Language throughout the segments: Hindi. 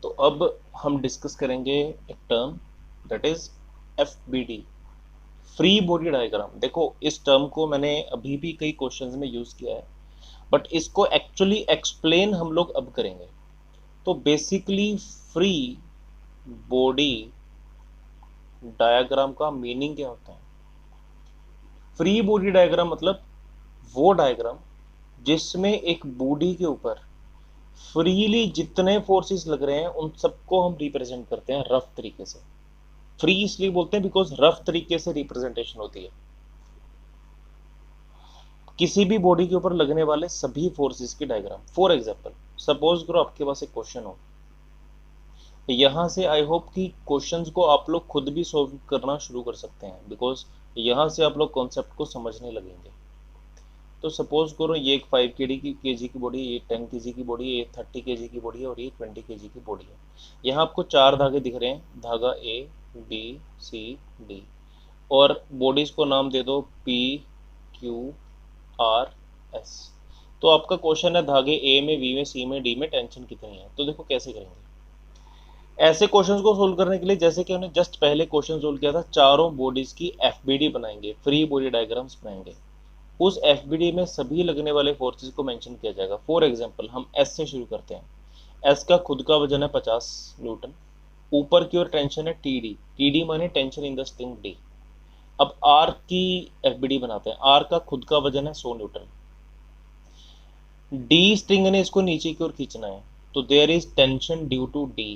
तो अब हम डिस्कस करेंगे एक term that is FBD, free body diagram. देखो इस टर्म को मैंने अभी भी कई क्वेश्चंस में यूज किया है, बट इसको एक्चुअली एक्सप्लेन हम लोग अब करेंगे। तो बेसिकली फ्री बॉडी डायग्राम का मीनिंग क्या होता है? फ्री बॉडी डायग्राम मतलब वो डायग्राम जिसमें एक बॉडी के ऊपर फ्रीली जितने फोर्सेस लग रहे हैं उन सबको हम रिप्रेजेंट करते हैं रफ तरीके से। फ्री इसलिए बोलते हैं बिकॉज रफ तरीके से रिप्रेजेंटेशन होती है किसी भी बॉडी के ऊपर लगने वाले सभी फोर्सेस की डायग्राम। फॉर एग्जांपल सपोज करो आपके पास एक क्वेश्चन हो, यहां से आई होप कि क्वेश्चंस को आप लोग खुद भी सॉल्व करना शुरू कर सकते हैं, बिकॉज यहां से आप लोग कॉन्सेप्ट को समझने लगेंगे। तो सपोज करो ये एक 5 केजी की बॉडी है, ये 10 केजी की बॉडी है, ये 30 केजी की बॉडी है और ये 20 केजी की बॉडी है। यहाँ आपको 4 धागे दिख रहे हैं, धागा A B C D, और बॉडीज को नाम दे दो P Q R S। तो आपका क्वेश्चन है धागे A में, B में, C में, D में टेंशन कितनी है। तो देखो कैसे करेंगे ऐसे क्वेश्चंस को सोल्व करने के लिए। जैसे कि हमने जस्ट पहले क्वेश्चन सोल्व किया था, चारों बॉडीज की FBD बनाएंगे, फ्री बॉडी डायग्राम्स बनाएंगे। उस FBD में सभी लगने वाले फोर्सेस को मेंशन किया जाएगा। फॉर एग्जांपल हम S से शुरू करते हैं। S का खुद का वजन है 50 न्यूटन, ऊपर की ओर टेंशन है TD माने tension in the string D। अब R की FBD बनाते हैं। R का खुद का वजन है 100 न्यूटन, D स्ट्रिंग ने इसको नीचे की ओर खींचना है, तो there is tension due to D।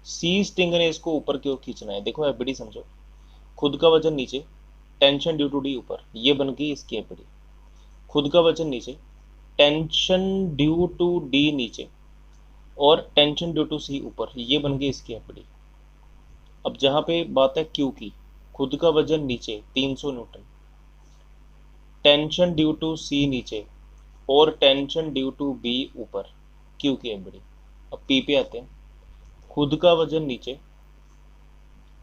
C string ने इसको ऊपर की ओर खींचना है। देखो FBD समझो, खुद का वजन नीचे, टेंशन ड्यू टू D ऊपर, ये बन गई इसकी FBD। खुद का वजन नीचे, टेंशन ड्यू टू D नीचे, और टेंशन ड्यू टू C ऊपर, ये बन गई इसकी FBD। अब जहां पे बात है Q की, खुद का वजन नीचे 300 newton, tension due to C नीचे और टेंशन ड्यू टू B ऊपर, Q की FBD। अब P पे आते हैं, खुद का वजन नीचे,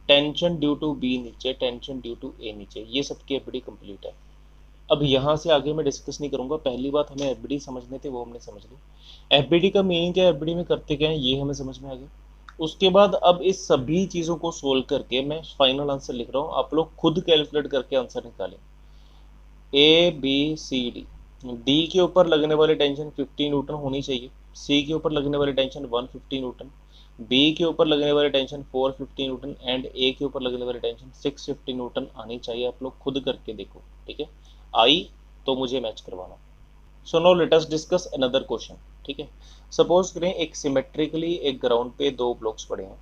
टेंशन ड्यू टू B नीचे, टेंशन ड्यू टू A नीचे, ये सबकी FBD कंप्लीट है। अब यहाँ से आगे मैं डिस्कस नहीं करूंगा, पहली बात हमें FBD समझने थे वो हमने समझ ली। FBD का मीनिंग क्या है, FBD में करते क्या है, ये हमें समझ में आ गया। उसके बाद अब इस सभी चीज़ों को सोल्व करके मैं फाइनल आंसर लिख रहा हूँ, आप लोग खुद कैलकुलेट करके आंसर निकालें। ABCD, D के ऊपर लगने वाली टेंशन 50 न्यूटन होनी चाहिए, C के ऊपर लगने वाली टेंशन 150 न्यूटन, B के ऊपर लगने वाली टेंशन 450 न्यूटन एंड A के ऊपर लगने वाली टेंशन 650 न्यूटन आनी चाहिए। आप लोग खुद करके देखो, ठीक है। आई तो मुझे मैच करवाना। सो now let us discuss another question, ठीक है। सपोज करें एक सिमेट्रिकली एक ग्राउंड पे दो ब्लॉक्स पड़े हैं,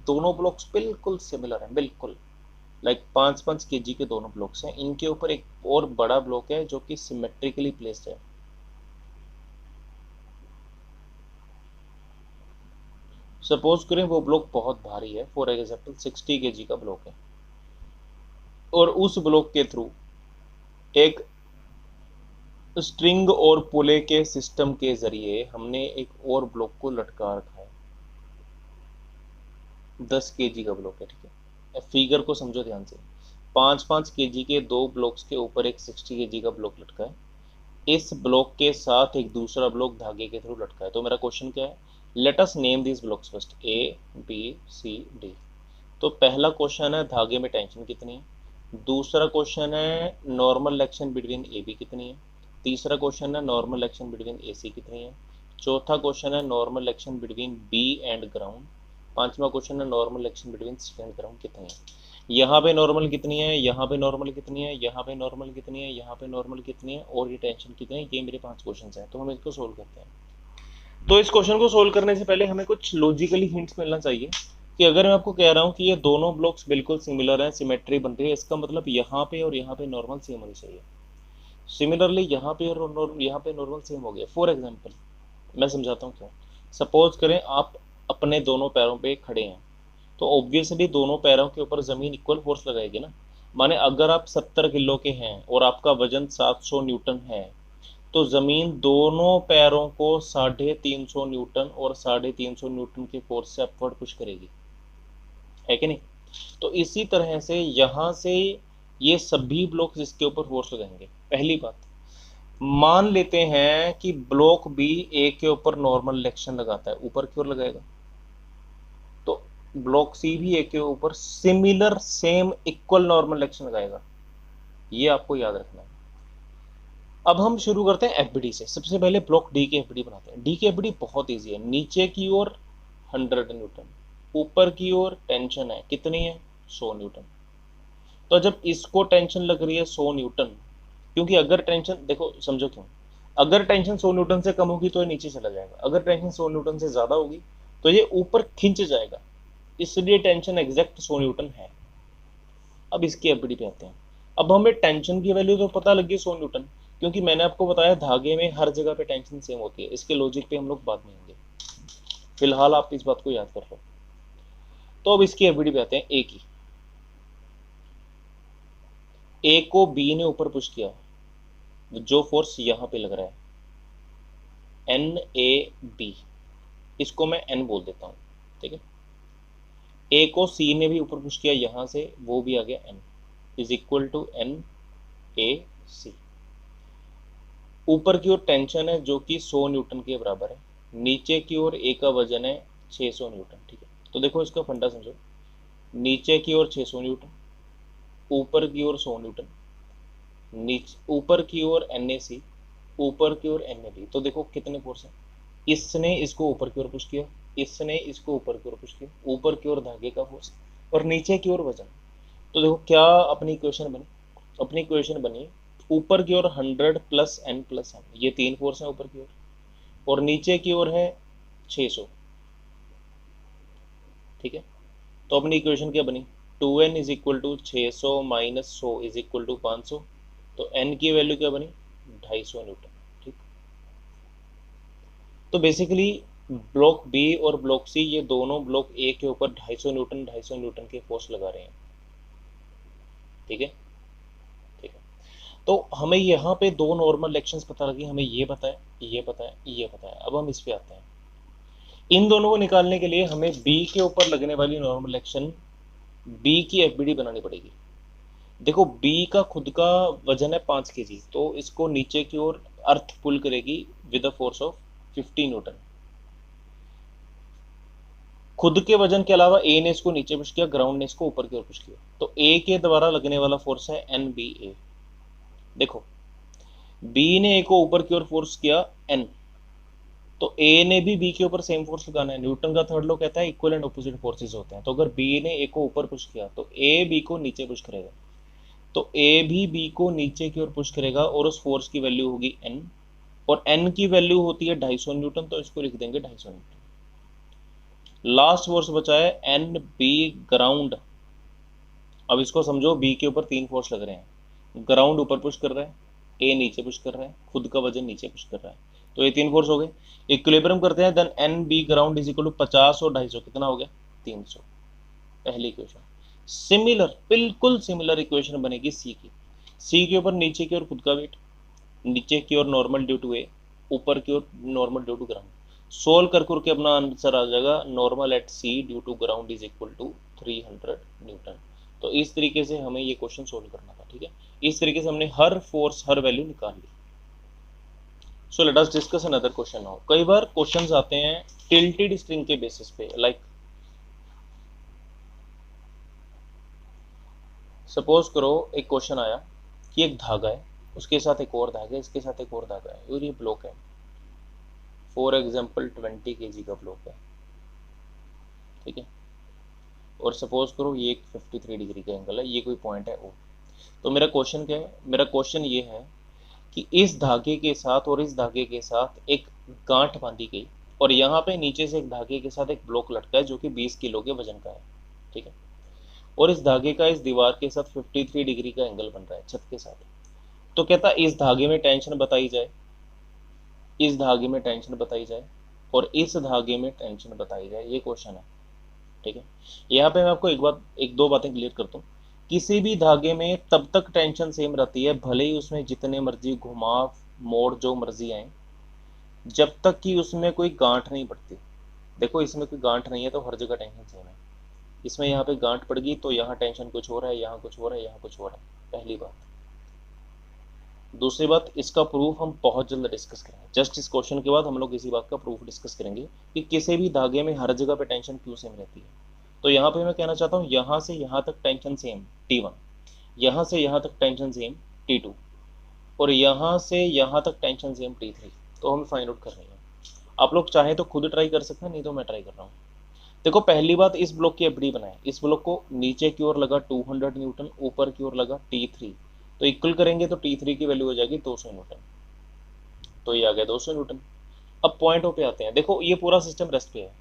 दोनों ब्लॉक्स बिल्कुल सिमिलर हैं, बिल्कुल लाइक 5-5 केजी के दोनों ब्लॉक्स हैं। इनके ऊपर एक और बड़ा ब्लॉक है जो कि सिमेट्रिकली प्लेस्ड है। सपोज करें वो ब्लॉक बहुत भारी है, फॉर एग्जाम्पल 60 केजी का ब्लॉक है, और उस ब्लॉक के थ्रू एक स्ट्रिंग और पुले के सिस्टम के जरिए हमने एक और ब्लॉक को लटका रखा है। 10 केजी का ब्लॉक है, ठीक है। फिगर को समझो ध्यान से, 5-5 केजी के दो ब्लॉक्स के ऊपर एक 60 केजी का ब्लॉक लटका है। इस ब्लॉक के साथ एक दूसरा ब्लॉक धागे के थ्रू लटका है। तो मेरा क्वेश्चन क्या है, let us name this blocks first, ABCD। तो पहला क्वेश्चन है धागे में टेंशन कितनी है, दूसरा क्वेश्चन है नॉर्मल एक्शन बिटवीन AB कितनी है, तीसरा क्वेश्चन है नॉर्मल एक्शन बिटवीन AC कितनी है, चौथा क्वेश्चन है normal action between B and ground, पांचवा क्वेश्चन है normal action between C and ground कितनी है। यहाँ पे नॉर्मल कितनी है, यहाँ पे नॉर्मल कितनी है, यहाँ पे नॉर्मल कितनी है, यहाँ पे नॉर्मल कितनी है, और ये टेंशन कितनी है। ये मेरे 5 क्वेश्चन हैं, तो हम इसको सोल्व करते हैं। तो इस क्वेश्चन को सोल्व करने से पहले हमें कुछ लॉजिकली हिंट्स मिलना चाहिए कि अगर मैं आपको कह रहा हूँ कि ये दोनों ब्लॉक्स बिल्कुल सिमिलर हैं, सिमेट्री बन रही है, इसका मतलब यहाँ पे और यहाँ पे नॉर्मल सेम होनी चाहिए। सिमिलरली यहाँ पे और यहाँ पे नॉर्मल सेम हो गया। फॉर एग्जाम्पल मैं समझाता हूँ क्यों। सपोज करें आप अपने दोनों पैरों पे खड़े हैं, तो ऑब्वियसली दोनों पैरों के ऊपर जमीन इक्वल फोर्स लगाएगी ना। माने अगर आप 70 किलो के हैं और आपका वजन 700 न्यूटन है, तो जमीन दोनों पैरों को 350 न्यूटन और 350 न्यूटन के फोर्स से अपवर्ड पुश करेगी, है कि नहीं। तो इसी तरह से यहाँ से ये सभी ब्लॉक्स इसके ऊपर फोर्स लगाएंगे। पहली बात, मान लेते हैं कि ब्लॉक B A के ऊपर नॉर्मल एक्शन लगाता है, ऊपर की ओर लगाएगा, ब्लॉक सी भी ए के ऊपर similar same equal normal action लगाएगा, ये आपको याद रखना है। अब हम शुरू करते हैं एफबीडी से। सबसे पहले ब्लॉक डी की एफबीडी बनाते हैं। डी की एफबीडी बहुत इजी है। नीचे की ओर 100 न्यूटन, ऊपर की ओर टेंशन है, कितनी है? 100 न्यूटन। तो जब इसको टेंशन लग रही है 100 न्यूटन, क्योंकि अगर टेंशन, देखो समझो क्यों, अगर टेंशन 100 न्यूटन से कम होगी तो ये नीचे चला जाएगा, अगर टेंशन 100 न्यूटन से ज्यादा होगी तो ये ऊपर खिंच जाएगा, इसलिए टेंशन एग्जैक्ट 100 न्यूटन है। अब इसकी एफबीडी पे आते हैं। अब हमें टेंशन की वैल्यू तो पता लगी 100 न्यूटन, क्योंकि मैंने आपको बताया धागे में हर जगह पे टेंशन सेम होती है। इसके लॉजिक पे हम लोग बाद में आएंगे, फिलहाल आप इस बात को याद कर लो। तो अब इसकी एफबीडी पे आते हैं। ए की, ए को बी ने ऊपर पुश किया, जो फोर्स यहां पे लग रहा है एन ए बी, इसको मैं एन बोल देता हूं, ठीक है। ए को सी ने भी ऊपर पुश किया यहां से, वो भी आ गया N, is equal to N A C. ऊपर की ओर टेंशन है जो कि 100 न्यूटन के बराबर है, नीचे की ओर ए का वजन है 600 न्यूटन, ठीक है। तो देखो इसका फंडा समझो, नीचे की ओर 600 न्यूटन, ऊपर की ओर 100 न्यूटन, नीचे ऊपर की ओर एन ए सी, ऊपर की ओर एन ए बी। तो देखो कितने फोर्स है, इसने इसको ऊपर की ओर पुश किया, इसने इसको ऊपर की ओर पुश किया, ऊपर की ओर धागे का फोर्स और नीचे की ओर वजन। तो देखो क्या अपनी इक्वेशन बनी, अपनी इक्वेशन बनी ऊपर की ओर 100 प्लस एन प्लस एन, ये तीन फोर्स है ऊपर की ओर, और नीचे की ओर है 600, ठीक है। तो अपनी इक्वेशन क्या बनी, 2n is equal to 600 minus 100 is equal to 500। तो n की वैल्यू क्या बनी, 250 न्यूटन, ठीक। तो बेसिकली ब्लॉक बी और ब्लॉक सी, ये दोनों ब्लॉक ए के ऊपर 250 न्यूटन के फोर्स लगा रहे हैं, ठीक है, ठीक है। तो हमें यहाँ पे दो नॉर्मल एक्शंस पता लगी, हमें ये पता है, ये पता है, ये पता है। अब हम इस पे आते हैं। इन दोनों को निकालने के लिए हमें बी के ऊपर लगने वाली नॉर्मल एक्शन, बी की एफबीडी बनानी पड़ेगी। देखो बी का खुद का वजन है 5 केजी, तो इसको नीचे की ओर अर्थ पुल करेगी with a force of 50 Newton. खुद के वजन के अलावा ए ने इसको नीचे पुश किया, ग्राउंड ने इसको ऊपर की ओर पुश किया, तो ए के द्वारा लगने वाला फोर्स है एन बी ए। देखो बी ने ए को ऊपर की ओर फोर्स किया एन, तो ए ने भी बी के ऊपर सेम फोर्स लगाना है। न्यूटन का थर्ड लॉ कहता है इक्वल एंड ऑपोजिट फोर्सेस होते हैं। तो अगर बी ने ए को ऊपर पुश किया तो ए बी को नीचे पुश करेगा, तो ए भी बी को नीचे की ओर पुश करेगा, और उस फोर्स की वैल्यू होगी एन, और एन की वैल्यू होती है 250 न्यूटन, तो इसको लिख देंगे 250 न्यूटन। लास्ट फोर्स बचा है एन बी ग्राउंड। अब इसको समझो, बी के ऊपर तीन फोर्स लग रहे हैं, ग्राउंड ऊपर पुश कर रहा है, ए नीचे पुश कर रहा है, खुद का वजन नीचे पुश कर रहा है, तो ये तीन फोर्स हो गए। इक्विलिब्रियम करते हैं, then N B ground is equal to 50 और 250, कितना हो गया 300। पहली इक्वेशन। सिमिलर, बिल्कुल सिमिलर इक्वेशन बनेगी सी की। सी के ऊपर नीचे की ओर खुद का वेट, नीचे की ओर नॉर्मल ड्यू टू ए, ऊपर की ओर normal due to ground. Solve करके अपना आंसर आ जाएगा, normal at C due to ground is equal to 300 newton. तो इस तरीके से हमें ये क्वेश्चन सोल्व करना था, ठीक है। इस तरीके से हमने हर फोर्स, हर वैल्यू निकाल ली। So let us discuss another question now. कई बार क्वेश्चंस आते हैं टिल्टेड स्ट्रिंग के बेसिस पे, लाइक सपोज करो एक क्वेश्चन आया कि एक धागा है, उसके साथ एक और धागा है, इसके साथ एक और धागा है, और ये ब्लॉक है, फॉर एग्जाम्पल 20 kg का ब्लॉक है, ठीक है। और सपोज करो ये एक 53 डिग्री का एंगल है, ये कोई पॉइंट है ओ। तो मेरा क्वेश्चन क्या है, मेरा क्वेश्चन ये है कि इस धागे के साथ और इस धागे के साथ एक गांठ बांधी गई, और यहाँ पे नीचे से एक धागे के साथ एक ब्लॉक लटका है जो कि 20 किलो के वजन का है, ठीक है। और इस धागे का इस दीवार के साथ 53 डिग्री का एंगल बन रहा है छत के साथ। तो कहता इस धागे में टेंशन बताई जाए, इस धागे में टेंशन बताई जाए, और इस धागे में टेंशन बताई जाए, ये क्वेश्चन है, ठीक है। यहाँ पे मैं आपको एक दो बातें क्लियर करता हूँ। किसी भी धागे में तब तक टेंशन सेम रहती है, भले ही उसमें जितने मर्जी घुमाव मोड़ जो मर्जी आए, जब तक कि उसमें कोई गांठ नहीं पड़ती। देखो इसमें कोई गांठ नहीं है तो हर जगह टेंशन सेम है। इसमें यहाँ पे गांठ पड़ गई तो यहाँ टेंशन कुछ हो रहा है, यहाँ कुछ हो रहा है, यहाँ कुछ हो रहा है, पहली बात। दूसरी बात, इसका प्रूफ हम बहुत जल्द डिस्कस करेंगे। जस्ट इस क्वेश्चन के बाद हम लोग इसी बात का प्रूफ डिस्कस करेंगे कि किसी भी धागे में हर जगह पे टेंशन क्यों सेम रहती है। तो यहाँ पे मैं कहना चाहता हूँ यहाँ से यहाँ तक टेंशन सेम T1, यहाँ से यहाँ तक टेंशन सेम T2, और यहाँ से यहाँ तक टेंशन सेम T3। तो हमें फाइंड आउट करनी है। आप लोग चाहें तो खुद ट्राई कर सकते हैं, नहीं तो मैं ट्राई कर रहा हूँ। देखो पहली बात, इस ब्लॉक की एफडी बनाए। इस ब्लॉक को नीचे की ओर लगा 200 न्यूटन, ऊपर की ओर लगा T3, तो इक्वल करेंगे तो T3 की वैल्यू हो जाएगी 200 न्यूटन, तो ये आ गया 200 न्यूटन। अब पॉइंट पे आते हैं। देखो ये पूरा सिस्टम रेस्ट पे है,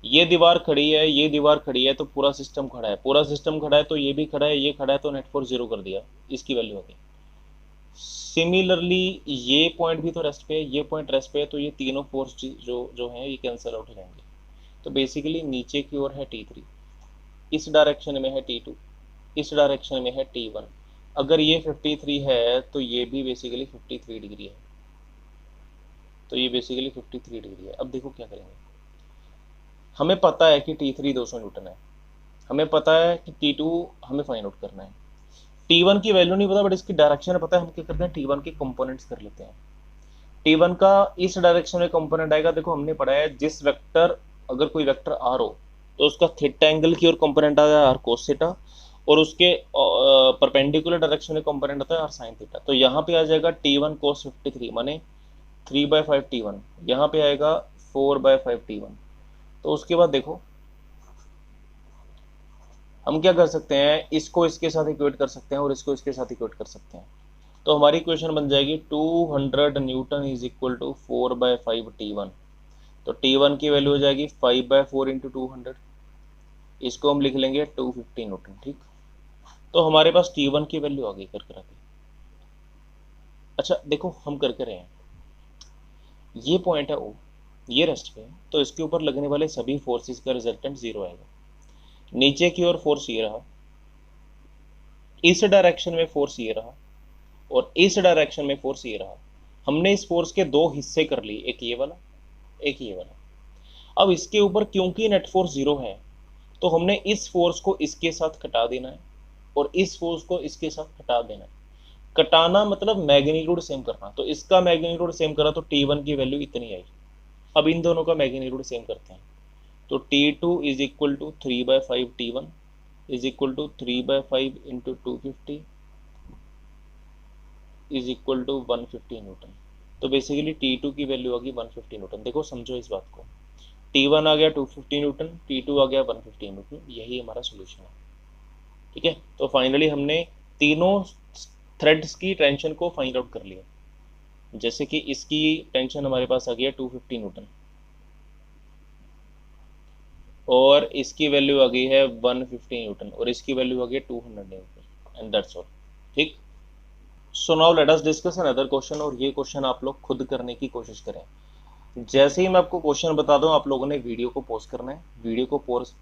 ये दीवार खड़ी है, ये दीवार खड़ी है, तो पूरा सिस्टम खड़ा है, पूरा सिस्टम खड़ा है, तो ये भी खड़ा है, ये खड़ा है, तो नेट फोर्स 0 कर दिया, इसकी वैल्यू आ गई। सिमिलरली ये पॉइंट भी तो रेस्ट पे है, ये पॉइंट रेस्ट पे है, तो ये तीनों फोर्स जो जो हैं ये कैंसिल आउट हो जाएंगे। तो बेसिकली नीचे की ओर है T3, इस डायरेक्शन में है T2, इस डायरेक्शन में है T1। अगर ये 53 है तो ये भी बेसिकली 53 डिग्री है, तो ये बेसिकली 53 डिग्री है। अब देखो क्या करेंगे। हमें पता है कि T3 200 न्यूटन है, हमें पता है कि T2 हमें फाइंड आउट करना है। T1 की वैल्यू नहीं पता, बट इसकी डायरेक्शन पता है। हम क्या करते हैं, T1 के कंपोनेंट्स कर लेते हैं। T1 का इस डायरेक्शन में कंपोनेंट आएगा। देखो हमने पढ़ा है, जिस वेक्टर, अगर कोई वेक्टर आर हो तो उसका थीटा एंगल की ओर कंपोनेंट आता है आर कोस थीटा, और उसके परपेंडिकुलर डायरेक्शन में कंपोनेंट आता है आर साइन थीटा। तो यहाँ पे आ जाएगा T1 cos 53 माने 3/5 T1, यहाँ पे आएगा 4/5 T1। तो उसके बाद देखो हम क्या कर सकते हैं, इसको इसके साथ इक्वेट कर सकते हैं और इसको इसके साथ इक्वेट कर सकते हैं। तो हमारी इक्वेशन बन जाएगी 200 Newton is equal to 4/5 T1। तो T1 की वैल्यू हो जाएगी 5/4 इंटू 200, इसको हम लिख लेंगे 250 न्यूटन। ठीक, तो हमारे पास T1 की वैल्यू आ गई कर कर के। अच्छा देखो हम कर रहे हैं, ये पॉइंट है O, ये रेस्ट पे है, तो इसके ऊपर लगने वाले सभी फोर्सेस का रिजल्टेंट 0 आएगा। नीचे की ओर फोर्स ये रहा, इस डायरेक्शन में फोर्स ये रहा, और इस डायरेक्शन में फोर्स ये रहा। हमने इस फोर्स के दो हिस्से कर लिए, एक ये वाला, एक ये वाला। अब इसके ऊपर क्योंकि नेट फोर्स 0 है, तो हमने इस फोर्स को इसके साथ घटा देना है और इस फोर्स को इसके साथ घटा देना है। कटाना मतलब मैग्नीट्यूड सेम करना। तो इसका मैग्नीट्यूड सेम करा तो T1 की वैल्यू इतनी आई। अब इन दोनों का मैग्नीट्यूड सेम करते हैं, तो T2 is equal to 3/5 T1 is equal to 3/5 into 250 is equal to 150 newton. तो बेसिकली T2 की वैल्यू आ गई 150 न्यूटन। देखो समझो इस बात को, T1 आ गया 250 न्यूटन, T2 आ गया 150 न्यूटन, यही हमारा सोल्यूशन है। ठीक है, तो फाइनली हमने तीनों थ्रेड्स की टेंशन को फाइंड आउट कर लिया। जैसे कि इसकी टेंशन हमारे पास आ गया 250 न्यूटन, और इसकी वैल्यू आ गई है 150 न्यूटन, और इसकी वैल्यू आ गई 200 न्यूटन, एंड दैट्स ऑल। ठीक, so now let us discuss another question, और ये क्वेश्चन आप लोग खुद करने की कोशिश करें। जैसे ही मैं आपको क्वेश्चन बता दूं, आप लोगों ने वीडियो को पॉज करना है। वीडियो को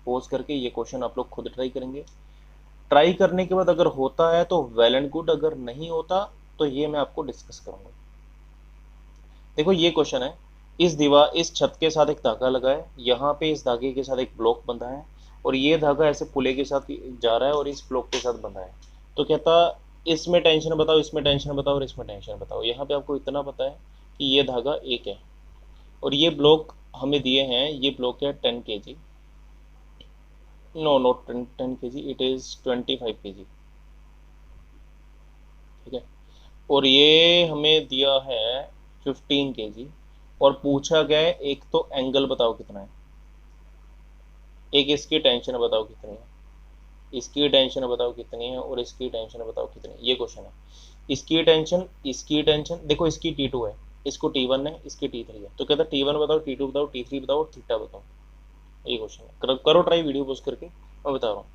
पॉज करके ये क्वेश्चन आप लोग खुद ट्राई करेंगे। ट्राई करने के बाद अगर होता है तो वेल एंड गुड, अगर नहीं होता तो ये मैं आपको डिस्कस करूंगा। देखो ये क्वेश्चन है, इस दीवार, इस छत के साथ एक धागा लगा है, यहाँ पे इस धागे के साथ एक ब्लॉक बंधा है, और ये धागा ऐसे पुले के साथ जा रहा है और इस ब्लॉक के साथ बंधा है। तो कहता इसमें टेंशन बताओ, इसमें टेंशन बताओ और इसमें टेंशन बताओ। यहाँ पे आपको इतना पता है कि ये धागा एक है, और ये ब्लॉक हमें दिए हैं, ये ब्लॉक है 10 kg, no not 10 kg, it is 25 kg। ठीक है, और ये हमें दिया है 15 kg, और पूछा गया है एक तो एंगल बताओ कितना है, एक इसकी टेंशन बताओ कितनी है, इसकी टेंशन बताओ कितनी है, और इसकी टेंशन बताओ कितनी है। ये क्वेश्चन है। इसकी टेंशन देखो, इसकी T2 है, इसको T1 है, इसकी T3 है। तो कहता T1 बताओ, T2 बताओ, T3 बताओ और थीटा बताओ। ये क्वेश्चन है। करो ट्राई वीडियो पॉज करके, मैं बता रहा हूँ।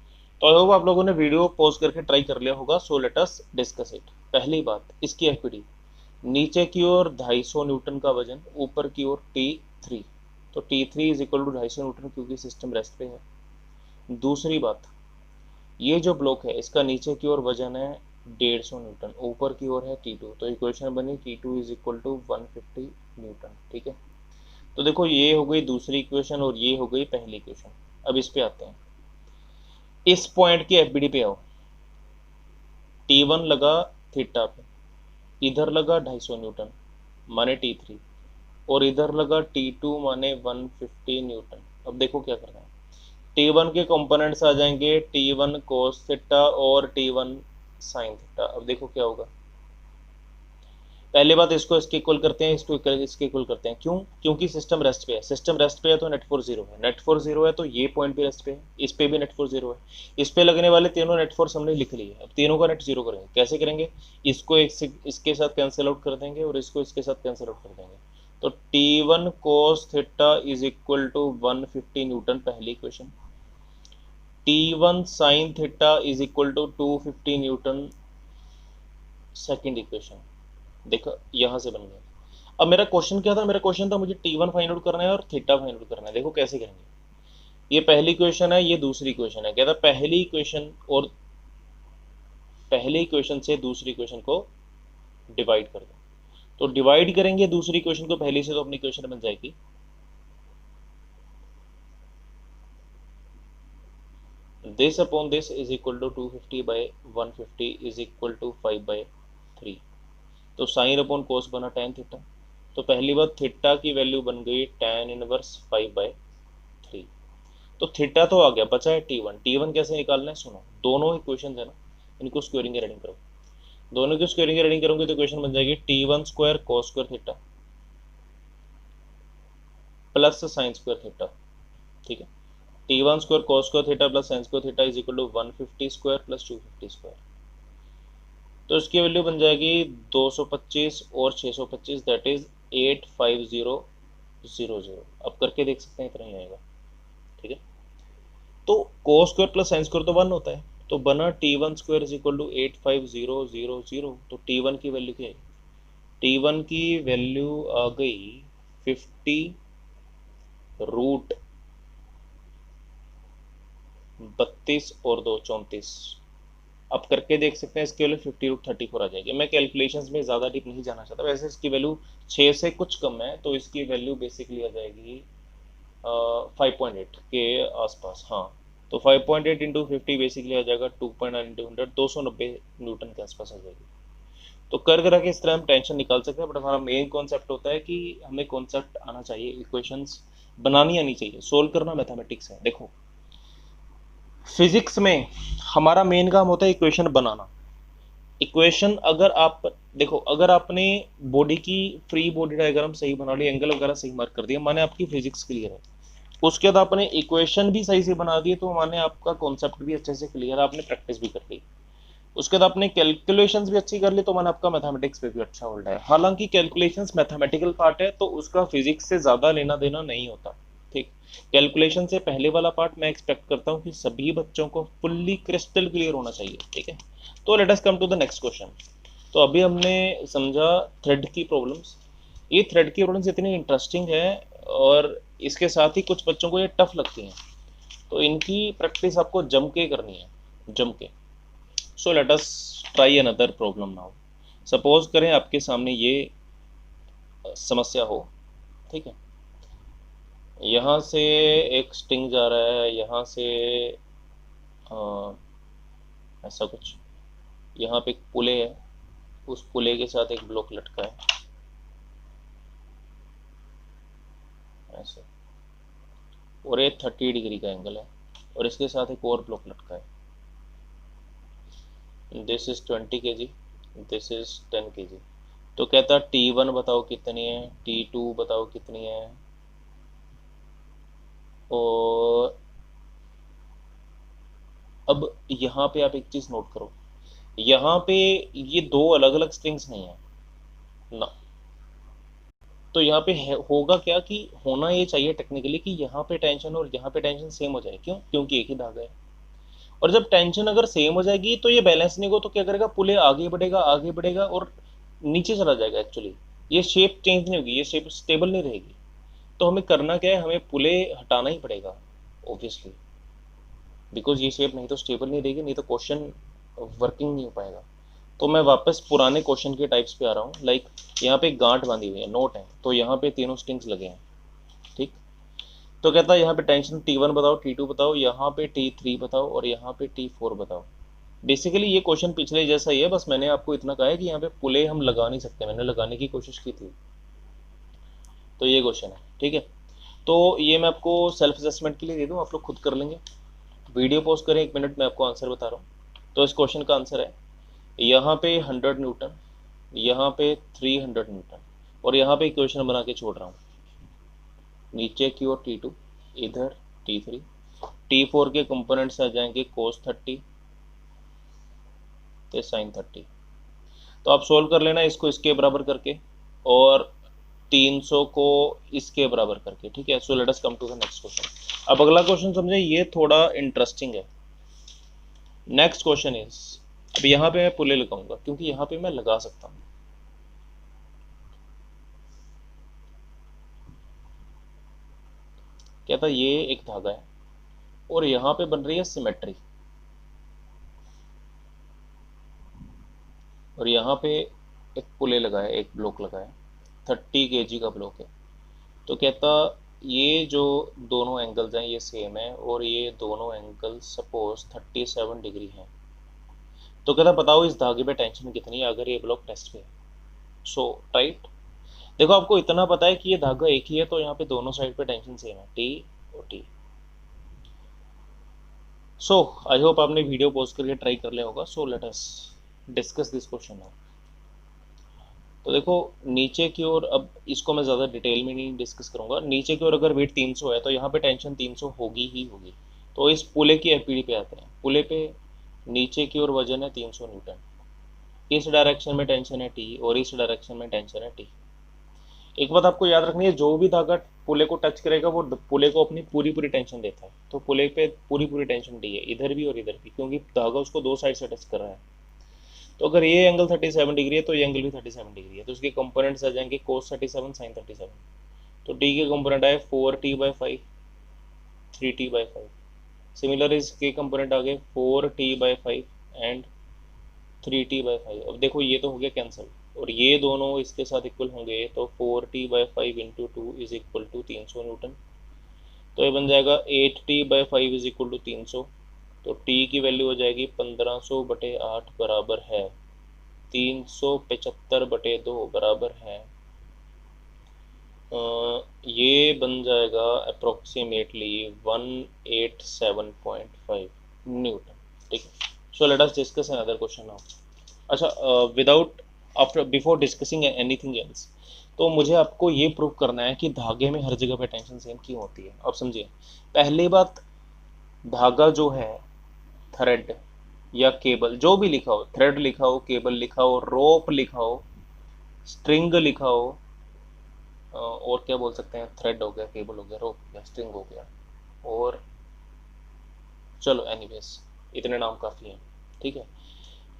तो आई होप आप लोगों ने वीडियो पॉज करके ट्राई कर लिया होगा। सो लेट अस डिस्कस इट। पहली बात, इसकी एफपीडी, नीचे की ओर 250 न्यूटन का वजन, ऊपर की ओर T3, तो T3 is equal to 250 newton, क्योंकि सिस्टम रेस्ट पे है। दूसरी बात, ये जो ब्लॉक है इसका नीचे की ओर वजन है 150 न्यूटन, ऊपर की ओर है T2, तो इक्वेशन बनी T2 is equal to 150 Newton. ठीक है, तो देखो ये हो गई दूसरी इक्वेशन और ये हो गई पहली इक्वेशन। अब इस पे आते हैं, इस पॉइंट की एफबीडी पे आओ। T1 लगा थीटा पे, इधर लगा 250 न्यूटन माने T3, और इधर लगा T2 माने 150 न्यूटन। अब देखो क्या करना है, T1 के कंपोनेंट्स आ जाएंगे T1 cos थीटा और T1 sin थीटा। अब देखो क्या होगा, पहली बात इसको इसके इक्वल करते हैं, इसको इसके इक्वल करते हैं। क्यों? क्योंकि सिस्टम रेस्ट पे है, सिस्टम रेस्ट पे है तो नेट फोर्स जीरो है, नेट फोर्स जीरो है तो ये पॉइंट भी रेस्ट पे है, इस पे भी नेट फोर्स जीरो है, इस पे लगने वाले तीनों नेट फोर्स हमने लिख लिए। अब तीनों का नेट जीरो करेंगे, कैसे करेंगे? इसको इसके साथ कैंसिल आउट कर देंगे और इसको इसके साथ कैंसिल आउट कर देंगे। तो T1 cos theta is equal to 150 newton पहली equation, T1 sin theta is equal to 250 newton second equation. देखो यहां से बन गया। अब मेरा क्वेश्चन क्या था? मेरा क्वेश्चन था मुझे T1 फाइंड आउट करना है और थीटा फाइंड आउट करना है। देखो कैसे करेंगे, ये पहली इक्वेशन है, ये दूसरी इक्वेशन है। क्या था? पहली इक्वेशन और पहली इक्वेशन से दूसरी इक्वेशन को डिवाइड कर दो। तो डिवाइड करेंगे दूसरी इक्वेशन को पहली से तो अपनी इक्वेशन बन जाएगी this upon this is equal to 250 by 150 is equal to 5/3। तो साइन अपॉन कोस बना tan थीटा। तो पहली बात थीटा की वैल्यू बन गई tan इनवर्स 5/3। तो थीटा तो आ गया, बचा है T1। T1 कैसे निकालना है सुनो, दोनों इक्वेशन है ना, इनको स्क्वायरिंग की रेडिंग करो। दोनों की स्क्वायरिंग की रेडिंग करोगे तो इक्वेशन बन जाएगी T1 square cos square theta plus sine square theta. ठीक है, T1 square cos square theta plus sine square theta is equal to 150 square plus 250 square. तो इसकी वैल्यू बन जाएगी 225 और 625, दैट इज 85000। अब करके देख सकते हैं, इतना ही आएगा। ठीक है, तो cos square plus sine square तो 1 होता है, तो बना T1 square is equal to 85000। तो T1 की वैल्यू क्या है? T1 की वैल्यू आ गई 50 रूट 32 और 2 34। अब करके देख सकते हैं, इसकी वैल्यू 50 रूट 34 आ जाएगी। मैं कैलकुलेशंस में ज़्यादा डीप नहीं जाना चाहता, वैसे इसकी वैल्यू 6 से कुछ कम है, तो इसकी वैल्यू बेसिकली आ जाएगी 5.8 के आसपास। हाँ, तो 5.8 इंटू 50 बेसिकली आ जाएगा 2.9 इंटू 100, 290 न्यूटन के आसपास आ जाएगी। तो कर करा के इस तरह हम टेंशन निकाल सकते हैं, बट हमारा मेन कॉन्सेप्ट होता है कि हमें कॉन्सेप्ट आना चाहिए, इक्वेशंस बनानी आनी चाहिए, सोल्व करना मैथमेटिक्स है। देखो फिजिक्स में हमारा मेन काम होता है इक्वेशन बनाना। इक्वेशन अगर आप देखो, अगर आपने बॉडी की फ्री बॉडी डायग्राम सही बना ली, एंगल वगैरह सही मार्क कर दिया, माने आपकी फिजिक्स क्लियर है। उसके बाद आपने इक्वेशन भी सही से बना दी तो माने आपका कॉन्सेप्ट भी अच्छे से क्लियर है, आपने प्रैक्टिस भी कर ली। उसके बाद आपने कैलकुलेशंस भी अच्छी कर ली तो माने आपका मैथमेटिक्स पे भी अच्छा होल्ड है। हालांकि कैलकुलेशंस मैथमेटिकल पार्ट है तो उसका फिजिक्स से ज़्यादा लेना देना नहीं होता। ठीक, कैलकुलेशन से पहले वाला पार्ट मैं एक्सपेक्ट करता हूँ कि सभी बच्चों को फुल्ली क्रिस्टल क्लियर होना चाहिए। ठीक है, तो let us come to the next question. तो अभी हमने समझा थ्रेड की प्रॉब्लम्स। ये थ्रेड की प्रॉब्लम्स इतनी इंटरेस्टिंग है और इसके साथ ही कुछ बच्चों को ये टफ लगती हैं, तो इनकी प्रैक्टिस आपको जम के करनी है, जम के। सो लेट अस try another problem now. Suppose करें आपके सामने ये समस्या हो। ठीक है, यहाँ से एक स्ट्रिंग जा रहा है, यहाँ से ऐसा कुछ, यहाँ पे एक पुले है, उस पुले के साथ एक ब्लॉक लटका है ऐसे, और ये 30 डिग्री का एंगल है, और इसके साथ एक और ब्लॉक लटका है। This is 20 kg, this is 10 kg। तो कहता T1 बताओ कितनी है, T2 बताओ कितनी है, और अब यहाँ पे आप एक चीज नोट करो, यहाँ पे ये दो अलग अलग स्ट्रिंग्स नहीं है ना। तो यहाँ पे होगा क्या कि होना ये चाहिए टेक्निकली कि यहाँ पे टेंशन और यहाँ पे टेंशन सेम हो जाए। क्यों? क्योंकि एक ही धागा है। और जब टेंशन अगर सेम हो जाएगी तो ये बैलेंस नहीं हो, तो क्या करेगा, पुले आगे बढ़ेगा आगे बढ़ेगा और नीचे चला जाएगा। एक्चुअली ये शेप चेंज नहीं होगी, ये शेप स्टेबल नहीं रहेगी। तो हमें करना क्या है, हमें पुले हटाना ही पड़ेगा ऑब्वियसली, बिकॉज ये शेप नहीं तो स्टेबल नहीं रहेगी, नहीं तो क्वेश्चन वर्किंग नहीं हो पाएगा। तो मैं वापस पुराने क्वेश्चन के टाइप्स पे आ रहा हूँ। लाइक यहाँ पे गांठ बांधी हुई है, नोट है, तो यहाँ पे तीनों स्ट्रिंग्स लगे हैं। ठीक, तो कहता है यहाँ पे टेंशन T1 बताओ, T2 बताओ, यहाँ पे T3 बताओ और यहाँ पे T4 बताओ। बेसिकली ये क्वेश्चन पिछले जैसा ही है, बस मैंने आपको इतना कहा है कि यहाँ पे पुले हम लगा नहीं सकते, मैंने लगाने की कोशिश की थी। तो ये क्वेश्चन है। ठीक है, तो ये मैं आपको सेल्फ असेसमेंट के लिए दे दूँ, आप लोग खुद कर लेंगे। वीडियो पॉज करें 1 मिनट, मैं आपको आंसर बता रहा हूँ। तो इस क्वेश्चन का आंसर है यहाँ पे 100 न्यूटन, यहाँ पे 300 न्यूटन, और यहाँ पे इक्वेशन बना के छोड़ रहा हूँ। नीचे की ओर T2, इधर T3, T4 के कंपोनेंट्स आ जाएंगे cos 30 ते sin 30। तो आप सोल्व कर लेना इसको इसके बराबर करके और 300 को इसके बराबर करके, ठीक है। So let us come to the next question. अब अगला क्वेश्चन समझे, ये थोड़ा इंटरेस्टिंग है। नेक्स्ट क्वेश्चन इज, अब यहाँ पे मैं पुले लगाऊंगा क्योंकि यहाँ पे मैं लगा सकता हूँ। कहता ये एक धागा है और यहाँ पे बन रही है सिमेट्री, और यहाँ पे एक पुले लगा है, एक ब्लॉक लगा है, 30 kg का ब्लॉक है। तो कहता ये जो दोनों एंगल्स हैं ये सेम है और ये दोनों एंगल सपोज 37 डिग्री हैं। तो कहता बताओ इस धागे पे टेंशन कितनी है अगर ये ब्लॉक टेस्ट पे है। सो राइट, देखो आपको इतना पता है कि ये धागा एक ही है, तो यहाँ पे दोनों साइड पे टेंशन सेम है, टी और टी। सो आई होप आपने वीडियो पॉज करके ट्राई कर लिया होगा। सो let us discuss this question now. तो देखो नीचे की ओर, अब इसको मैं ज़्यादा डिटेल में नहीं डिस्कस करूंगा। नीचे की ओर अगर वेट 300 है तो यहाँ पे टेंशन 300 होगी ही होगी। तो इस पुले की एफपीडी पे आते हैं। पुले पे नीचे की ओर वजन है 300 न्यूटन, इस डायरेक्शन में टेंशन है टी और इस डायरेक्शन में टेंशन है टी। एक बात आपको याद रखनी है, जो भी धागा पुले को टच करेगा वो पुले को अपनी पूरी पूरी टेंशन देता है। तो पुले पे पूरी पूरी टेंशन डी है, इधर भी और इधर भी, क्योंकि धागा उसको दो साइड से टच कर रहा है। तो अगर ये एंगल 37 डिग्री है तो ये एंगल भी 37 डिग्री है। तो उसके कंपोनेंट्स आ जाएंगे cos 37 sin 37। तो टी के कंपोनेंट आए 4t/5, 3t/5। सिमिलर इसके कंपोनेंट आ गए 4t/5 एंड 3t/5। अब देखो ये तो हो गया कैंसिल, और ये दोनों इसके साथ इक्वल होंगे, तो 4t/5 into 2 is equal to 300 newton. तो ये बन जाएगा 8t/5 इज इक्वल टू 300। तो t की वैल्यू हो जाएगी 1500/8 बराबर है 375/2 बराबर है ये बन जाएगा अप्रोक्सीमेटली 187.5 न्यूटन, ठीक है। So let us discuss another question now. अच्छा, without after before discussing anything else, तो मुझे आपको ये प्रूव करना है कि धागे में हर जगह पे टेंशन सेम क्यों होती है। अब समझिए, पहली बात, धागा जो है, थ्रेड या केबल, जो भी लिखा हो, थ्रेड लिखा हो, केबल लिखा हो, रोप लिखा हो, स्ट्रिंग लिखा हो, और क्या बोल सकते हैं, थ्रेड हो गया, केबल हो गया, रोप हो गया, स्ट्रिंग हो गया, और चलो एनीवेज इतने नाम काफ़ी हैं, ठीक है।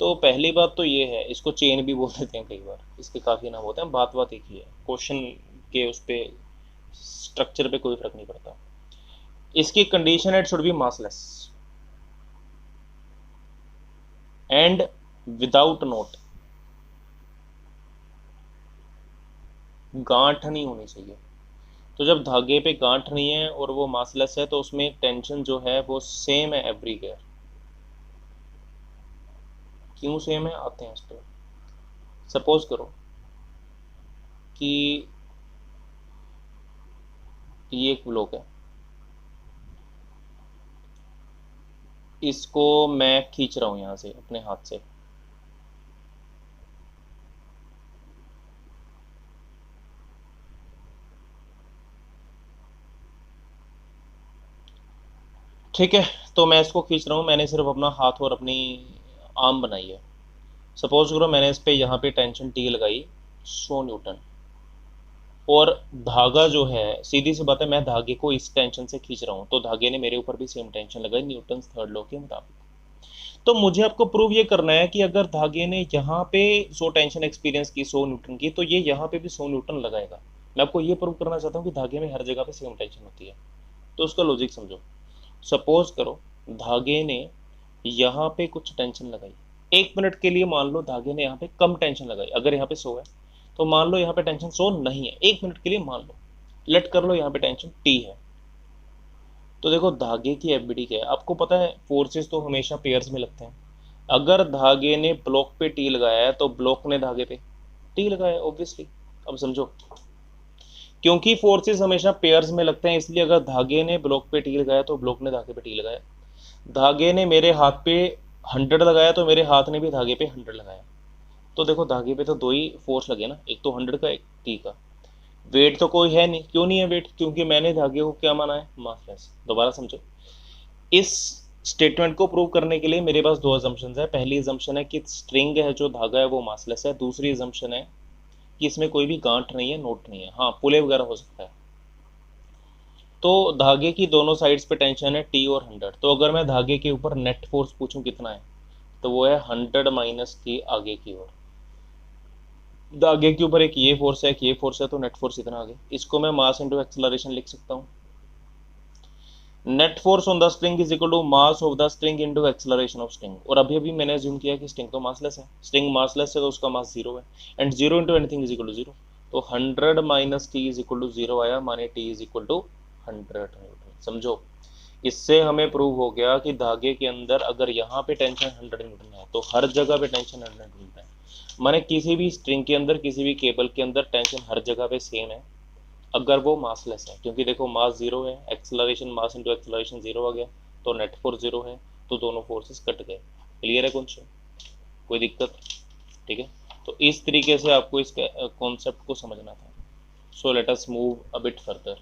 तो पहली बात तो ये है, इसको चेन भी बोल देते हैं कई बार, इसके काफ़ी नाम होते हैं, बात बात एक ही है, क्वेश्चन के उस पर स्ट्रक्चर पे कोई फर्क नहीं पड़ता। इसकी कंडीशन है it should be massless and without note, गांठ नहीं होनी चाहिए। तो जब धागे पे गांठ नहीं है और वो मासलेस है तो उसमें टेंशन जो है वो सेम है एवरीवेयर। क्यों सेम है, आते हैं इस पर। सपोज करो कि ये एक ब्लॉक है, इसको मैं खींच रहा हूं यहां से अपने हाथ से, ठीक है। तो मैं इसको खींच रहा हूँ, मैंने सिर्फ अपना हाथ और अपनी आर्म बनाई है। सपोज करो मैंने इस पे यहाँ पे टेंशन टी लगाई 100 न्यूटन, और धागा जो है, सीधी सी बात है, मैं धागे को इस टेंशन से खींच रहा हूँ तो धागे ने मेरे ऊपर भी सेम टेंशन लगाई न्यूटन थर्ड लॉ के मुताबिक। तो मुझे आपको प्रूव ये करना है कि अगर धागे ने यहाँ पे 100 टेंशन एक्सपीरियंस की 100 न्यूटन की, तो ये यहाँ पे भी 100 न्यूटन लगाएगा। मैं आपको ये प्रूव करना चाहता हूँ कि धागे में हर जगह पे सेम टेंशन होती है। तो उसका लॉजिक समझो। सपोज करो धागे ने यहाँ पे कुछ टेंशन लगाई, 1 मिनट के लिए मान लो धागे ने यहाँ पे कम टेंशन लगाई, अगर यहाँ पे 100 है तो मान लो यहाँ पे टेंशन 100 नहीं है, 1 मिनट के लिए मान लो, लेट कर लो यहाँ पे टेंशन टी है। तो देखो धागे की एफबीडी क्या है, आपको पता है फोर्सेस तो हमेशा पेयर्स में लगते हैं। अगर धागे ने ब्लॉक पे टी लगाया है तो ब्लॉक ने धागे पे टी लगाया है ऑब्वियसली। अब समझो, क्योंकि फोर्सेस हमेशा पेयर्स में लगते हैं, इसलिए अगर धागे ने ब्लॉक पे टी लगाया तो ब्लॉक ने धागे पे टी लगाया, धागे ने मेरे हाथ पे 100 लगाया तो मेरे हाथ ने भी धागे पे 100 लगाया। तो देखो धागे पे तो दो ही फोर्स लगे ना, एक तो 100 का, एक टी का। वेट तो कोई है नहीं, क्यों नहीं है वेट? क्योंकि मैंने धागे को क्या माना है? मासलेस। दोबारा समझो, इस स्टेटमेंट को प्रूव करने के लिए मेरे पास दो अजम्पशंस है। पहली अजम्पशन है कि स्ट्रिंग है जो धागा है वो मासलेस है। दूसरी अजम्पशन है कि इसमें कोई भी गांठ नहीं है, नोट नहीं है, हाँ पुले वगैरह हो सकता है। तो धागे की दोनों साइड्स पे टेंशन है टी और 100। तो अगर मैं धागे के ऊपर नेट फोर्स पूछूं कितना है, तो वो है 100 माइनस टी आगे की ओर। धागे के ऊपर एक ये फोर्स है, एक ये फोर्स है, तो नेट फोर्स इतना आगे। इसको मैं मास इंटू एक्सेलरेशन लिख सकता हूँ। Net force on the string is equal to mass of the string into acceleration of string. और अभी अभी मैंने अज्यूम किया कि स्ट्रिंग तो मासलेस है, स्ट्रिंग मासलेस है तो उसका मास जीरो है, and zero into anything is equal to zero. तो 100 minus T is equal to zero आया, माने T is equal to 100 newton. समझो, इससे हमें प्रूव हो गया कि धागे के अंदर अगर यहाँ पे टेंशन 100 न्यूटन है तो हर जगह पे टेंशन 100 न्यूटन है। माने किसी भी स्ट्रिंग के अंदर, किसी भी केबल के अंदर टेंशन हर जगह पे सेम है अगर वो मासलेस है। क्योंकि देखो मास जीरो है, acceleration mass into acceleration zero आ गया, तो नेट फोर्स जीरो है, तो दोनों फोर्सेस कट गए। क्लियर है क्वेश्चन? कोई दिक्कत? ठीक है, तो इस तरीके से आपको इस कॉन्सेप्ट को समझना था। सो let us move a bit further.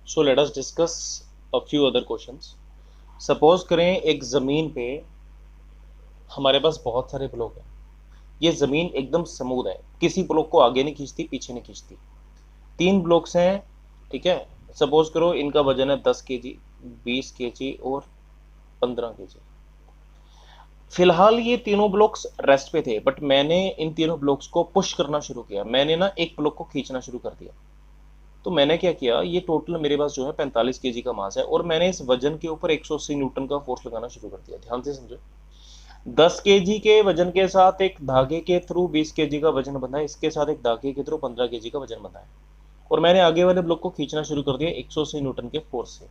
So let us discuss a few other questions. Suppose करें एक ज़मीन पे हमारे पास बहुत सारे ब्लॉक हैं। ये ज़मीन एकदम स्मूथ है, किसी ब्लॉक को आगे नहीं खींचती, पीछे नहीं खींचती। 3 ब्लॉक्स हैं, ठीक है। सपोज करो इनका वजन है 10 केजी, 20 केजी और 15 केजी। फिलहाल ये तीनों ब्लॉक्स रेस्ट पे थे, बट मैंने इन तीनों ब्लॉक्स को पुश करना शुरू किया। मैंने ना एक ब्लॉक को खींचना शुरू कर दिया। तो मैंने क्या किया, ये टोटल मेरे पास जो है 45 केजी का मास है, और मैंने इस वजन के ऊपर 180 न्यूटन का फोर्स लगाना शुरू कर दिया। ध्यान से समझो, 10 केजी के वजन के साथ एक धागे के थ्रू 20 केजी का वजन बंधा है, इसके साथ एक धागे के थ्रू 15 केजी का वजन बंधा है, और मैंने आगे वाले ब्लॉक को खींचना शुरू कर दिया 180 न्यूटन के फोर्स से।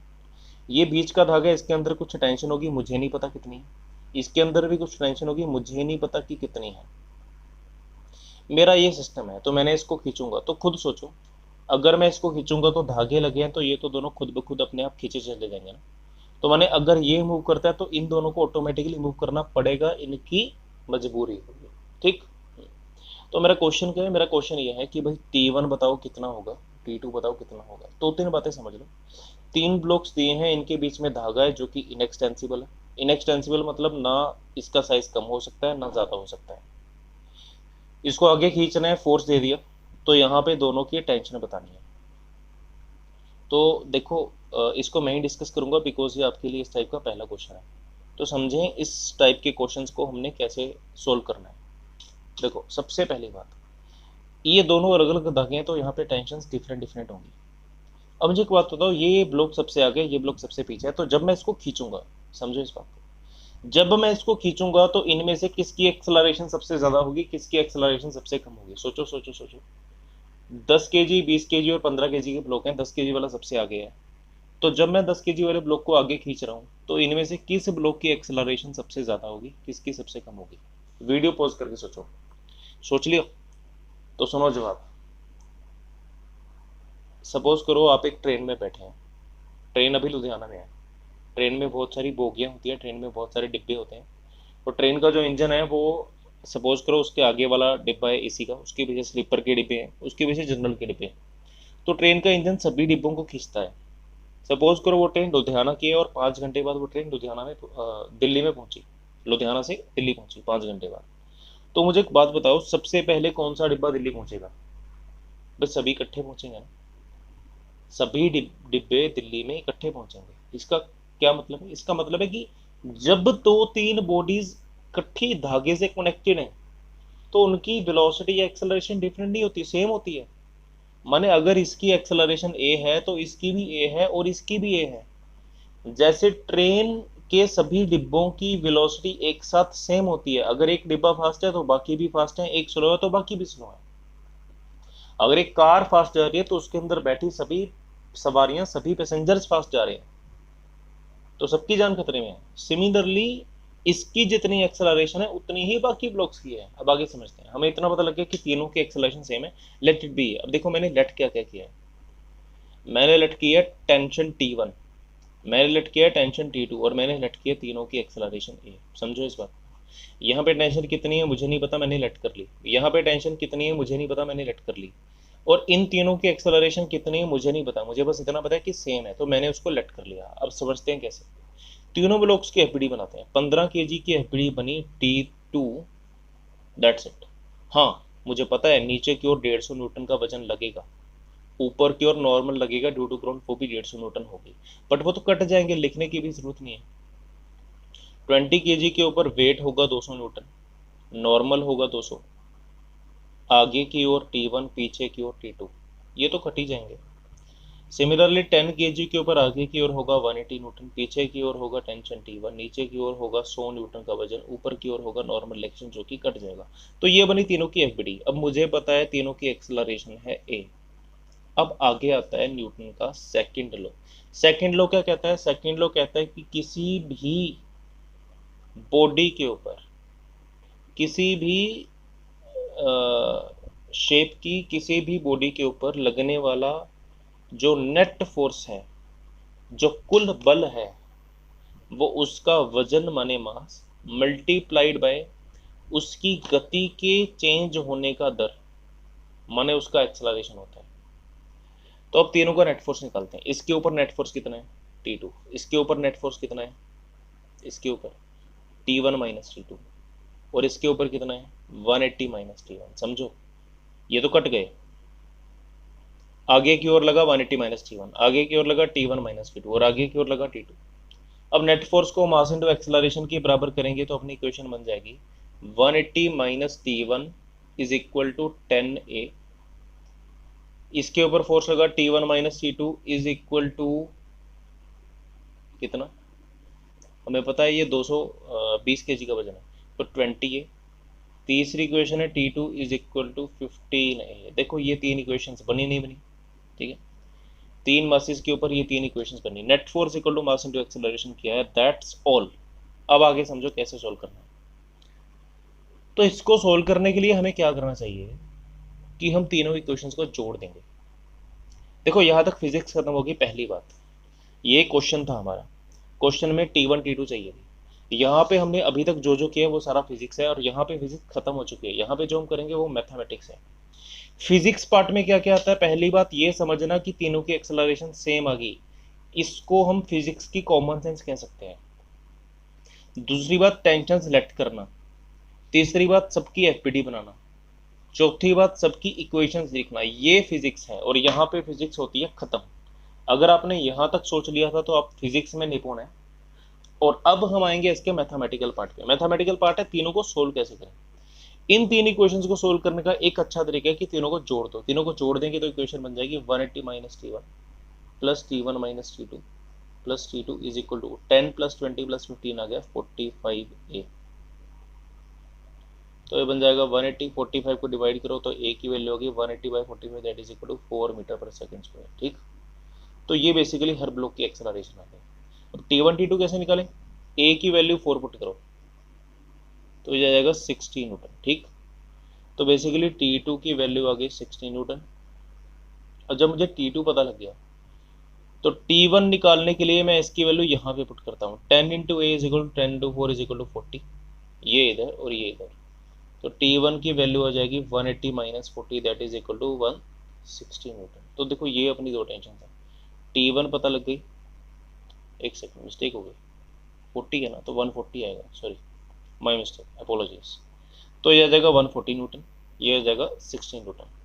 ये बीच का धागा, इसके अंदर कुछ टेंशन होगी, मुझे नहीं पता कितनी है। इसके अंदर भी कुछ टेंशन होगी, मुझे नहीं पता कि कितनी है। मेरा ये सिस्टम है, तो मैंने इसको खींचूंगा। तो खुद सोचो, अगर मैं इसको खींचूंगा तो धागे लगे हैं, तो ये तो दोनों खुद ब खुद अपने आप खींचे चले जाएंगे ना। तो मैंने अगर ये मूव करता है तो इन दोनों को ऑटोमेटिकली मूव करना पड़ेगा, इनकी मजबूरी होगी। ठीक, तो मेरा क्वेश्चन क्या है? मेरा क्वेश्चन ये है कि भाई T1 बताओ कितना होगा, T2 बताओ कितना होगा। तो 3 बातें समझ लो। 3 ब्लॉक्स दिए हैं, इनके बीच में धागा है जो कि इनएक्सटेंसिबल है। इनएक्सटेंसिबल मतलब ना इसका साइज कम हो सकता है ना ज़्यादा हो सकता है। इसको आगे खींचना है, फोर्स दे दिया, तो यहाँ पे दोनों की टेंशन बतानी है। तो देखो, इसको मैं ही डिस्कस करूंगा बिकॉज ये आपके लिए इस टाइप का पहला क्वेश्चन है। तो समझें इस टाइप के क्वेश्चंस को हमने कैसे सोल्व करना है। देखो, सबसे पहली बात, ये दोनों अलग अलग धागे हैं, तो यहाँ पे टेंशन डिफरेंट डिफरेंट होंगी। अब मुझे एक बात बताओ, ये ब्लॉक सबसे आगे, ये ब्लॉक सबसे पीछे है, तो जब मैं इसको खींचूंगा, समझो इस बात को, जब मैं इसको खींचूंगा तो इनमें से किसकी एक्सेलरेशन सबसे ज्यादा होगी, किसकी एक्सेलरेशन सबसे कम होगी? सोचो सोचो सोचो। 10 केजी, 20 केजी और 15 केजी के ब्लॉक हैं, 10 केजी वाला सबसे आगे है। तो जब मैं 10 केजी वाले ब्लॉक को आगे खींच रहा हूँ, तो इनमें से किस ब्लॉक की एक्सेलरेशन सबसे ज्यादा होगी, किसकी सबसे कम होगी? वीडियो पॉज करके सोचो। सोच लियो? तो सुनो जवाब। सपोज करो आप एक ट्रेन में बैठे हैं, ट्रेन अभी लुधियाना में है। ट्रेन में बहुत सारी बोगियां होती है, ट्रेन में बहुत सारे डिब्बे होते हैं। और ट्रेन का जो इंजन है वो, सपोज करो उसके आगे वाला डिब्बा है एसी का, उसके पीछे स्लीपर के डिब्बे हैं, उसके पीछे जनरल के डिब्बे हैं। तो ट्रेन का इंजन सभी डिब्बों को खींचता है। सपोज करो वो ट्रेन लुधियाना की है और 5 घंटे बाद वो ट्रेन लुधियाना में दिल्ली में पहुंची, लुधियाना से दिल्ली पहुंची 5 घंटे बाद। तो मुझे एक बात बताओ, सबसे पहले कौन सा डिब्बा दिल्ली पहुंचेगा? बस सभी इकट्ठे पहुंचेंगे ना, सभी डिब्बे दिल्ली में इकट्ठे पहुंचेंगे। इसका क्या मतलब है? इसका मतलब है कि जब दो तीन बॉडीज इकट्ठी धागे से कनेक्टेड हैं, तो उनकी वेलोसिटी या एक्सेलरेशन डिफरेंट नहीं होती, सेम होती है। माने अगर इसकी एक्सेलरेशन ए है तो इसकी भी ए है और इसकी भी ए है। जैसे ट्रेन के सभी डिब्बों की वेलोसिटी एक साथ सेम होती है, अगर एक डिब्बा फास्ट है तो बाकी भी फास्ट है, एक स्लो है तो बाकी भी स्लो है। अगर एक कार फास्ट जा रही है तो उसके अंदर बैठी सभी सवारियां, सभी पैसेंजर्स फास्ट जा रहे हैं, तो सबकी जान खतरे में है। सिमिलरली इसकी जितनी एक्सेलरेशन है उतनी ही बाकी ब्लॉक्स की है। अब आगे समझते हैं। हमें इतना पता लग गया कि तीनों की एक्सेलरेशन सेम है, लेट इट बी। अब देखो मैंने लेट क्या क्या किया है। मैंने लट किया टेंशन T1, मैंने लट किया टेंशन T2 और मैंने लट किया तीनों की एक्सेलरेशन ए। समझो इस बात। यहाँ पे टेंशन कितनी है मुझे नहीं पता, मैंने लट कर ली। यहाँ पे टेंशन कितनी है मुझे नहीं पता, मैंने लट कर ली। और इन तीनों की एक्सेलरेशन कितनी है मुझे नहीं पता, मुझे बस इतना पता है कि सेम है, तो मैंने उसको लट कर लिया। अब समझते हैं कैसे। तीनों ब्लॉक्स की एफबीडी बनाते हैं। 15 केजी की एफबीडी बनी T2, दैट्स इट। हाँ, मुझे पता है नीचे की ओर 150 न्यूटन का वजन लगेगा, ऊपर की ओर नॉर्मल लगेगा ड्यू टू ग्राउंड, वो भी 150 न्यूटन होगी, बट वो तो कट जाएंगे, लिखने की भी जरूरत नहीं है। 20 केजी के ऊपर वेट होगा 200 न्यूटन, नॉर्मल होगा 200, आगे की ओर T1, पीछे की ओर T2, ये तो कट ही जाएंगे। सिमिलरली 10 केजी के ऊपर आगे की ओर होगा 180 न्यूटन, पीछे की ओर होगा टेंशन T1, नीचे की ओर होगा 100 न्यूटन का वजन, ऊपर की ओर होगा नॉर्मल रिएक्शन जो कि कट जाएगा। तो ये बनी तीनों की एफबीडी। अब मुझे पता है तीनों की एक्सेलरेशन है ए। अब आगे आता है न्यूटन का सेकंड लॉ। सेकंड लॉ क्या कहता है? सेकंड लॉ कहता है कि किसी भी बॉडी के ऊपर, किसी भी शेप की किसी भी बॉडी के ऊपर लगने वाला जो नेट फोर्स है, जो कुल बल है, वो उसका वजन माने मास मल्टीप्लाइड बाय उसकी गति के चेंज होने का दर माने उसका एक्सेलरेशन होता है। तो अब तीनों का नेट फोर्स निकालते हैं। इसके ऊपर नेट फोर्स कितना है? T2। इसके ऊपर नेट फोर्स कितना है? इसके ऊपर T1 माइनस T2। और इसके ऊपर कितना है? 180 माइनस T1। समझो, ये तो कट गए। आगे की ओर लगा 180 माइनस T1, आगे की ओर लगा T1 माइनस T2 और आगे की ओर लगा T2। अब नेट फोर्स को मास इनटू एक्सेलरेशन के बराबर करेंगे तो अपनी इक्वेशन बन जाएगी 180 minus T1 is equal to 10A। इसके ऊपर फोर्स लगा T1 minus T2 is equal to कितना? हमें पता है ये 220 केजी का वजन है, तो 20A। तीसरी इक्वेशन है T2 is equal to 15A। देखो ये तीन इक्वेशंस बनी नहीं बनी? ठीक है, तीन मासेस के ऊपर ये तीन इक्वेशंस बनी। Net force equal to mass into acceleration किया है, दैट्स ऑल। अब आगे समझो कैसे सोल्व करना है। तो इसको सोल्व करने के लिए हमें क्या करना चाहिए कि हम तीनों इक्वेशंस को जोड़ देंगे। देखो यहां तक फिजिक्स खत्म होगी। पहली बात, ये क्वेश्चन था हमारा, क्वेश्चन में T1 T2 चाहिए थी। यहाँ पे हमने अभी तक जो जो किया है वो सारा फिजिक्स है, और यहाँ पे फिजिक्स खत्म हो चुकी है। यहाँ पे जो हम करेंगे वो मैथमेटिक्स है। फिजिक्स पार्ट में क्या क्या आता है? पहली बात ये समझना कि तीनों की एक्सेलरेशन सेम आ गई, इसको हम फिजिक्स की कॉमन सेंस कह सकते हैं। दूसरी बात, टेंशन सेलेक्ट करना। तीसरी बात, सबकी एफपीडी बनाना। चौथी बात, सबकी इक्वेशंस लिखना। ये फिजिक्स है, और यहाँ पे फिजिक्स होती है खत्म। अगर आपने यहाँ तक सोच लिया था तो आप फिजिक्स में निपुण है। और अब हम आएंगे इसके मैथमेटिकल पार्ट पे। मैथमेटिकल पार्ट है तीनों को सोल्व कैसे करें। इन तीन इक्वेशंस को सोल्व करने का एक अच्छा तरीका है कि तीनों को जोड़ दो। तीनों को जोड़ देंगे तो इक्वेशन बन जाएगी 180 minus T1 plus T1 minus T2 plus T2 is equal to 10 plus 20 plus 15 आ गया 45A। तो ये बन जाएगा 180, 45 को डिवाइड करो तो A की वैल्यू होगी 180 by 45 that is equal to 4 metre पर सेकंड स्क्वायर। ठीक, तो ये बेसिकली हर ब्लॉक की एक्सेलरेशन आ गई। अब T1 T2 कैसे निकालें? A की वैल्यू 4 पुट करो तो ये जाएगा 60 न्यूटन। ठीक, तो बेसिकली T2 की वैल्यू आ गई 60 न्यूटन। और जब मुझे T2 पता लग गया तो T1 निकालने के लिए मैं इसकी वैल्यू यहाँ पे पुट करता हूँ। 10 into a is equal to 10 into 4 is equal to 40, ये इधर और ये इधर। तो T1 की वैल्यू आ जाएगी 180 minus 40 that is equal to 160 newton. तो देखो ये अपनी दो टेंशन है। T1 पता लग गई, एक सेकंड मिस्टेक हो गई, 40 है ना, तो 140 आएगा, सॉरी माई मिस्टेक, अपोलॉजीज। तो ये आ जाएगा 140 न्यूटन, ये आ जाएगा 60 न्यूटन।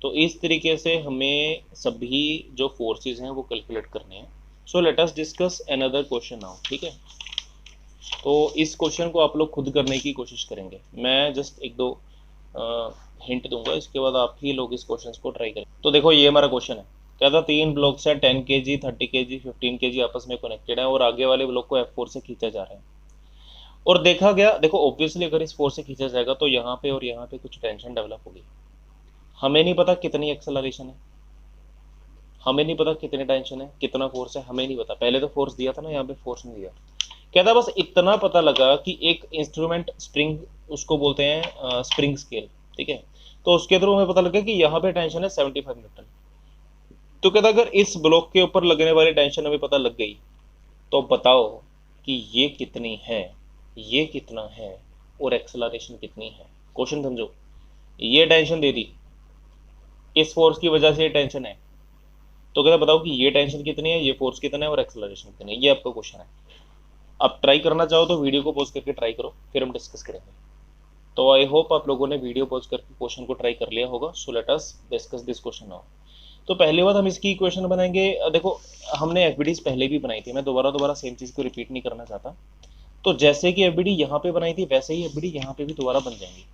तो इस तरीके से हमें सभी जो फोर्सेस हैं वो कैलकुलेट करने हैं। सो let us discuss another question now. ठीक है, तो इस क्वेश्चन को आप लोग खुद करने की कोशिश करेंगे। मैं जस्ट एक दो हिंट दूंगा, इसके बाद आप ही लोग इस क्वेश्चन को ट्राई करें। तो देखो ये हमारा क्वेश्चन है, क्या था, तीन ब्लॉक्स है 10 kg, 30 kg, 15 kg आपस में कनेक्टेड है, और आगे वाले ब्लॉक को F4 से खींचा जा रहा है। और देखा गया, देखो ऑब्वियसली अगर इस फोर्स से खींचा जाएगा तो यहाँ पे और यहाँ पे कुछ टेंशन डेवलप होगी। हमें नहीं पता कितनी एक्सेलरेशन है, हमें नहीं पता कितनी टेंशन है, कितना फोर्स है, हमें नहीं पता। पहले तो फोर्स दिया था ना, यहाँ पे फोर्स नहीं दिया। कहता बस इतना पता लगा कि एक इंस्ट्रूमेंट स्प्रिंग, उसको बोलते हैं स्प्रिंग स्केल। ठीक है, तो उसके थ्रू हमें पता लगा कि यहाँ पे टेंशन है 75 न्यूटन। तो कहता अगर इस ब्लॉक के ऊपर लगने वाली टेंशन हमें पता लग गई तो बताओ कि ये कितनी है, ये कितना है और एक्सेलरेशन कितनी है। क्वेश्चन समझो, ये टेंशन दे दी, इस फोर्स की वजह से ये टेंशन है, तो कहता बताओ कि ये टेंशन कितनी है, ये फोर्स कितना है और एक्सेलरेशन कितनी है। ये आपका क्वेश्चन है। आप ट्राई करना चाहो तो वीडियो को पॉज करके ट्राई करो, फिर हम डिस्कस करेंगे। तो आई होप आप लोगों ने वीडियो पॉज करके क्वेश्चन को ट्राई कर लिया होगा। सो let us discuss this question now. तो पहली बात हम इसकी इक्वेशन बनाएंगे। देखो हमने एफबीडीज पहले भी बनाई थी, मैं दोबारा सेम चीज़ को रिपीट नहीं करना चाहता। तो जैसे कि एफबीडी यहाँ पे बनाई थी वैसे ही एफबीडी यहाँ पे भी दोबारा बन जाएंगी।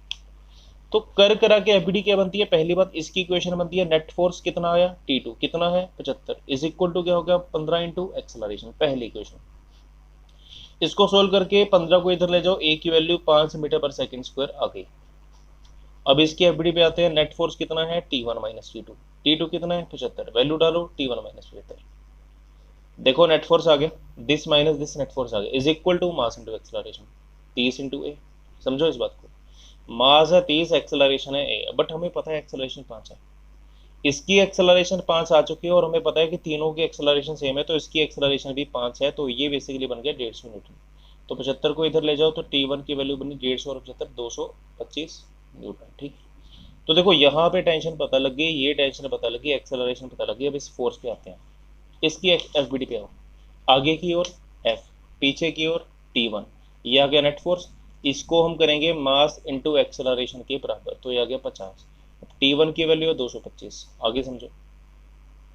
तो कर करा के एफबीडी क्या बनती है, पहली बात इसकी इक्वेशन बनती है नेट फोर्स कितना आया T2 कितना है 75 इज इक्वल टू क्या हो गया 15 इंटू एक्सेलरेशन, पहली इक्वेशन। इसको सोल्व करके 15 को इधर ले जाओ, ए की वैल्यू 5 मीटर पर सेकंड स्क्वायर आ गई। अब इसकी एफबीडी पे आते हैं, नेट फोर्स कितना है T1 माइनस T2 कितना है 75, वैल्यू डालो T1 माइनस 75। देखो नेट फोर्स आ गया, this minus this net force आ गया is equal to mass into acceleration 30 into A. समझो इस बात को, मास है 30, एक्सेलरेशन है ए, बट हमें पता है एक्सेलरेशन 5 है, इसकी एक्सेलरेशन 5 आ चुकी है और हमें पता है कि तीनों की एक्सेलरेशन सेम है, तो इसकी एक्सेलरेशन भी 5 है, तो ये बेसिकली बन गया 150 न्यूटन। तो 75 को इधर ले जाओ तो T1 की वैल्यू बनी 150 और 75 225 न्यूटन। ठीक, तो देखो यहाँ पे टेंशन पता लग गई, ये टेंशन पता लगी, एक्सेलरेशन पता लगी। अब इस फोर्स पे आते हैं, इसकी एफबीडी पे आओ, आगे की ओर F, पीछे की ओर T1, ये आ गया नेट फोर्स। इसको हम करेंगे मास इंटू एक्सेलरेशन के बराबर, तो ये आ गया 50। T1 की वैल्यू है 225, आगे समझो,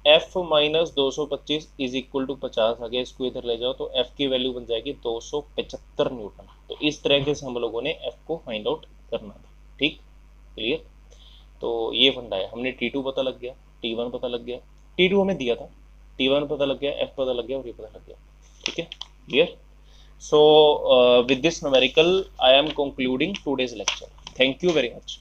F minus 225 is equal to 50 आ गया, इसको इधर ले जाओ तो F की वैल्यू बन जाएगी 275 न्यूटन। तो इस तरीके से हम लोगों ने F को फाइंड आउट करना था। ठीक, क्लियर। तो ये फंडा है, हमने T2 पता लग गया, T1 पता लग गया, T2 हमें दिया था, T1 पता लग गया, F पता लग गया और ये पता लग गया। ठीक है, clear. So with this numerical I am concluding today's lecture. Thank you very much.